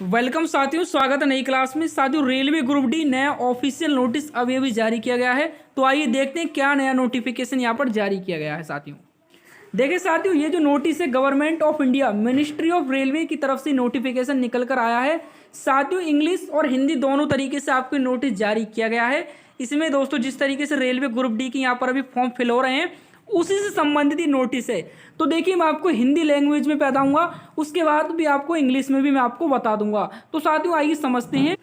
Welcome साथियों, स्वागत है नई क्लास में। साथियों, रेलवे ग्रुप डी नया ऑफिशियल नोटिस अभी जारी किया गया है। तो आइए देखते हैं क्या नया नोटिफिकेशन यहाँ पर जारी किया गया है। साथियों देखिए साथियों, ये जो नोटिस है government of India ministry of railway की तरफ से नोटिफिकेशन निकल कर आया है। साथियों, इंग्लिश और हिंदी दोनों तरीके से आपको नोटिस जारी किया गया है। इसमें दोस्तों जिस तरीके से रेलवे ग्रुप डी की यहाँ पर अभी फॉर्म फिल हो रहे हैं उसी से संबंधित ही नोटिस है। तो देखिए, मैं आपको हिंदी लैंग्वेज में बताऊंगा, उसके बाद भी आपको इंग्लिश में भी मैं आपको बता दूंगा। तो साथियों आइए समझते हैं।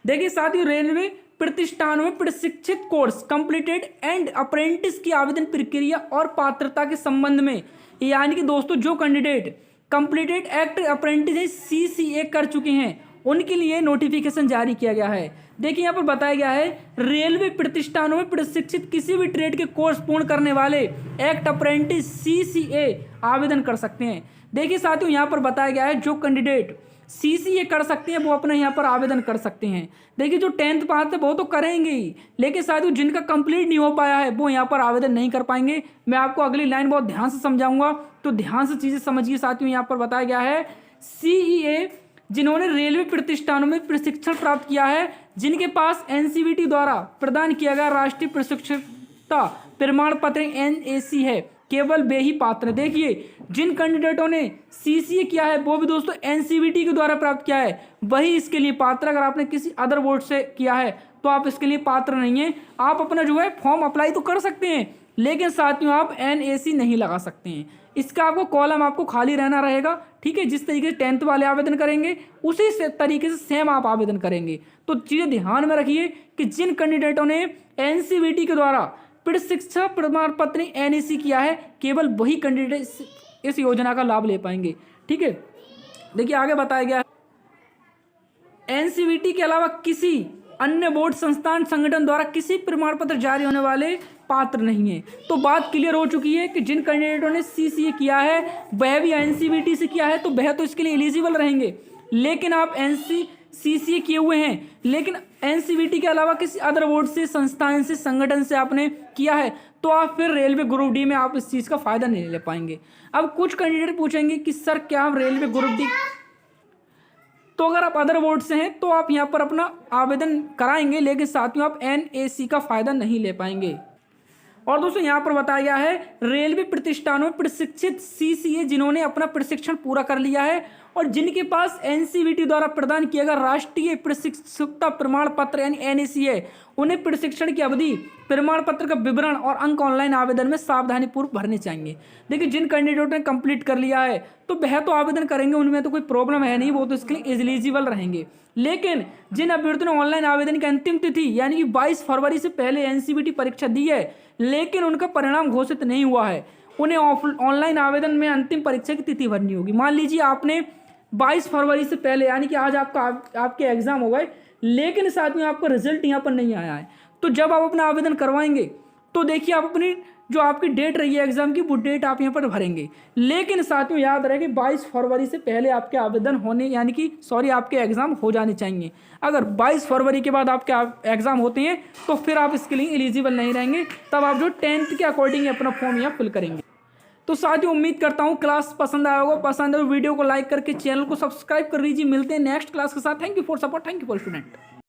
देखिए साथियों, रेलवे प्रतिष्ठानों में प्रशिक्षित कोर्स कंप्लीटेड एंड अप्रेंटिस की आवेदन प्रक्रिया और पात्रता के संबंध में, यानी कि दोस्तों जो candidate completed act apprentice CCA कर चुके हैं उनके लिए नोटिफिकेशन जारी किया गया है। देखिए यहाँ पर बताया गया है, रेलवे प्रतिष्ठानों में प्रशिक्षित किसी भी ट्रेड के कोर्स पूर्ण करने वाले एक्ट अप्रेंटिस CCA आवेदन कर सकते हैं। देखिए साथियों, यहाँ पर बताया गया है जो कैंडिडेट CCA कर सकते हैं वो अपना यहाँ पर आवेदन कर सकते हैं। देखिए जो 10th पास है वो तो करेंगे ही, लेकिन साथियों जिनका कंप्लीट नहीं हो पाया है वो यहाँ पर आवेदन नहीं कर पाएंगे। मैं आपको अगली लाइन बहुत ध्यान से समझाऊंगा, तो ध्यान से चीज़ें समझिए। साथियों यहाँ पर बताया गया है CEA जिन्होंने रेलवे प्रतिष्ठानों में प्रशिक्षण प्राप्त किया है, जिनके पास NCVT द्वारा प्रदान किया गया राष्ट्रीय प्रशिक्षकता प्रमाण पत्र NAC है, केवल वे ही पात्र हैं। देखिए जिन कैंडिडेटों ने CCA किया है वो भी दोस्तों NCVT के द्वारा प्राप्त किया है, वही इसके लिए पात्र। अगर आपने किसी अदर बोर्ड से किया है तो आप इसके लिए पात्र नहीं हैं। आप अपना जो है फॉर्म अप्लाई तो कर सकते हैं, लेकिन साथियों आप NAC नहीं लगा सकते हैं। इसका आपको कॉलम आपको खाली रहना रहेगा, ठीक है। जिस तरीके से 10th वाले आवेदन करेंगे उसी से तरीके से सेम आप आवेदन करेंगे। तो चीज़ें ध्यान में रखिए कि जिन कैंडिडेटों ने NCVT के द्वारा प्रशिक्षण प्रमाण पत्र NAC किया है, केवल वही कैंडिडेट इस योजना का लाभ ले पाएंगे, ठीक है। देखिए आगे बताया गया, NCVT के अलावा किसी अन्य बोर्ड संस्थान संगठन द्वारा किसी प्रमाण पत्र जारी होने वाले पात्र नहीं है। तो बात क्लियर हो चुकी है कि जिन कैंडिडेटों ने CCA किया है वह भी NCVT से किया है तो वह तो इसके लिए एलिजिबल रहेंगे। लेकिन आप CCA किए हुए हैं लेकिन NCVT के अलावा किसी अदर बोर्ड से, संस्थान से, संगठन से आपने किया है तो आप फिर रेलवे ग्रुप डी में आप इस चीज़ का फायदा नहीं ले पाएंगे। अब कुछ कैंडिडेट पूछेंगे कि सर क्या हम रेलवे ग्रुप डी, तो अगर आप अदर बोर्ड से हैं तो आप यहाँ पर अपना आवेदन कराएंगे, लेकिन साथियों आप NAC का फायदा नहीं ले पाएंगे। और दोस्तों यहाँ पर बताया गया है रेलवे प्रतिष्ठानों में प्रशिक्षित CCA जिन्होंने अपना प्रशिक्षण पूरा कर लिया है और जिनके पास NCVT द्वारा प्रदान किया गया राष्ट्रीय प्रशिक्षकता प्रमाण पत्र यानी NAC है, उन्हें प्रशिक्षण की अवधि, प्रमाण पत्र का विवरण और अंक ऑनलाइन आवेदन में सावधानी पूर्वक भरने चाहिए। देखिए जिन कैंडिडेटों ने कंप्लीट कर लिया है तो वह तो आवेदन करेंगे, उनमें तो कोई प्रॉब्लम है नहीं, वो तो इसके लिए एलिजिबल रहेंगे। लेकिन जिन अभ्यर्थियों ने ऑनलाइन आवेदन की अंतिम तिथि यानी कि 22 फरवरी से पहले NCVT परीक्षा दी है लेकिन उनका परिणाम घोषित नहीं हुआ है, उन्हें ऑनलाइन आवेदन में अंतिम परीक्षा की तिथि भरनी होगी। मान लीजिए आपने 22 फरवरी से पहले यानी कि आज आपके एग्जाम हो गए, लेकिन साथ में आपका रिजल्ट यहाँ पर नहीं आया है, तो जब आप अपना आवेदन करवाएंगे तो देखिए आप अपनी जो आपकी डेट रही है एग्जाम की वो डेट आप यहाँ पर भरेंगे। लेकिन साथियों याद रहे कि 22 फरवरी से पहले आपके आवेदन होने यानी कि आपके एग्जाम हो जाने चाहिए। अगर 22 फरवरी के बाद आपके एग्जाम होते हैं तो फिर आप इसके लिए एलिजिबल नहीं रहेंगे, तब आप जो 10th के अकॉर्डिंग अपना फॉर्म यहाँ फिल करेंगे। तो साथियों उम्मीद करता हूँ क्लास पसंद आया होगा। पसंद है तो वीडियो को लाइक करके चैनल को सब्सक्राइब कर लीजिए। मिलते हैं नेक्स्ट क्लास के साथ। Thank you for support, thank you for student.